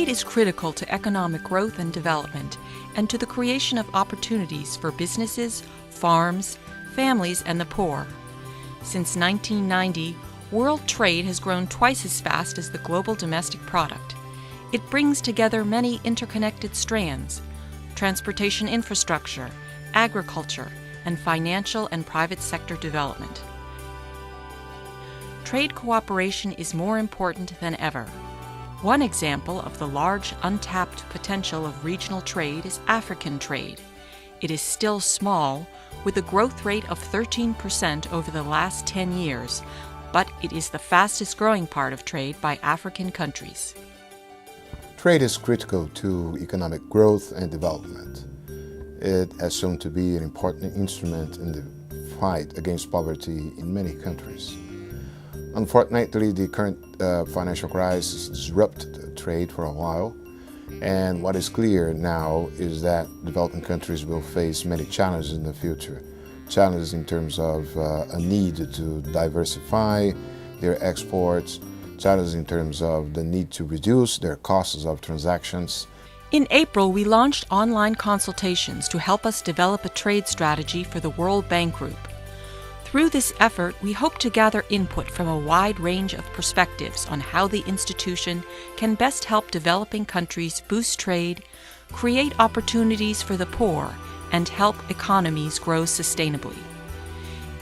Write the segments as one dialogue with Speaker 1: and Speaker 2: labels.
Speaker 1: Trade is critical to economic growth and development, and to the creation of opportunities for businesses, farms, families, and the poor. Since 1990, world trade has grown twice as fast as the global domestic product. It brings together many interconnected strands: transportation infrastructure, agriculture, and financial and private sector development. Trade cooperation is more important than ever. One example of the large untapped potential of regional trade is African trade. It is still small, with a growth rate of 13% over the last 10 years, but it is the fastest growing part of trade by African countries.
Speaker 2: Trade is critical to economic growth and development. It has shown to be an important instrument in the fight against poverty in many countries. Unfortunately, the current financial crisis disrupted trade for a while, and what is clear now is that developing countries will face many challenges in the future. Challenges in terms of a need to diversify their exports, challenges in terms of the need to reduce their costs of transactions.
Speaker 1: In April, we launched online consultations to help us develop a trade strategy for the World Bank Group. Through this effort, we hope to gather input from a wide range of perspectives on how the institution can best help developing countries boost trade, create opportunities for the poor, and help economies grow sustainably.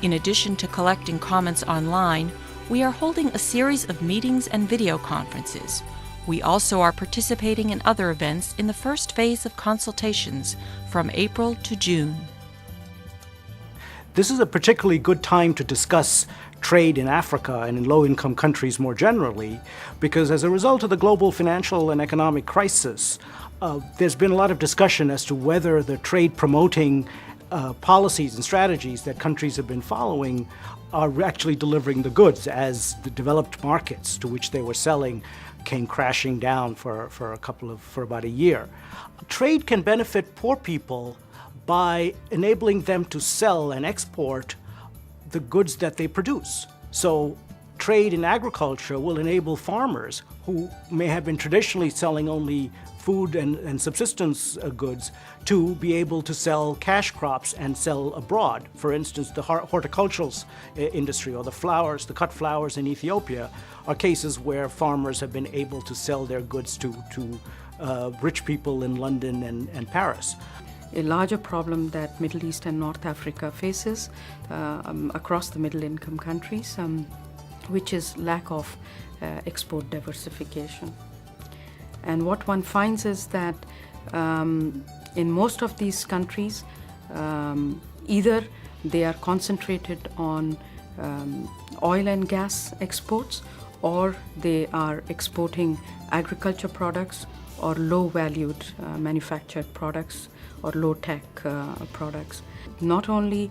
Speaker 1: In addition to collecting comments online, we are holding a series of meetings and video conferences. We also are participating in other events in the first phase of consultations from April to June.
Speaker 3: This is a particularly good time to discuss trade in Africa and in low-income countries more generally, because as a result of the global financial and economic crisis, there's been a lot of discussion as to whether the trade-promoting policies and strategies that countries have been following are actually delivering the goods, as the developed markets to which they were selling came crashing down for about a year. Trade can benefit poor people by enabling them to sell and export the goods that they produce. So trade in agriculture will enable farmers who may have been traditionally selling only food and subsistence goods to be able to sell cash crops and sell abroad. For instance, the horticultural industry, or the flowers, the cut flowers in Ethiopia, are cases where farmers have been able to sell their goods to rich people in London and Paris.
Speaker 4: A larger problem that Middle East and North Africa faces across the middle-income countries, which is lack of export diversification. And what one finds is that in most of these countries, either they are concentrated on oil and gas exports, or they are exporting agriculture products or low-valued manufactured products or low-tech products. Not only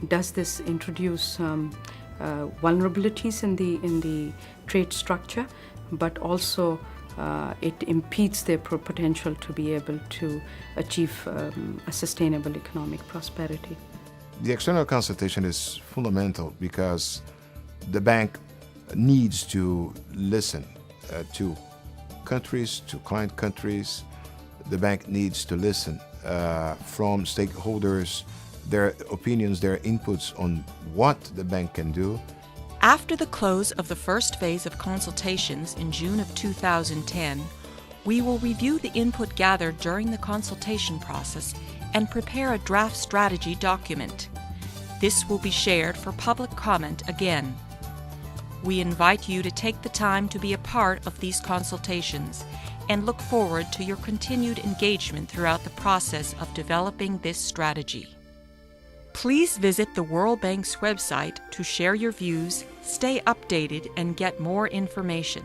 Speaker 4: does this introduce vulnerabilities in the trade structure, but also it impedes their potential to be able to achieve a sustainable economic prosperity.
Speaker 2: The external consultation is fundamental because the bank needs to listen to countries, to client countries. The bank needs to listen from stakeholders, their opinions, their inputs on what the bank can do.
Speaker 1: After the close of the first phase of consultations in June of 2010, we will review the input gathered during the consultation process and prepare a draft strategy document. This will be shared for public comment again. We invite you to take the time to be a part of these consultations and look forward to your continued engagement throughout the process of developing this strategy. Please visit the World Bank's website to share your views, stay updated, and get more information.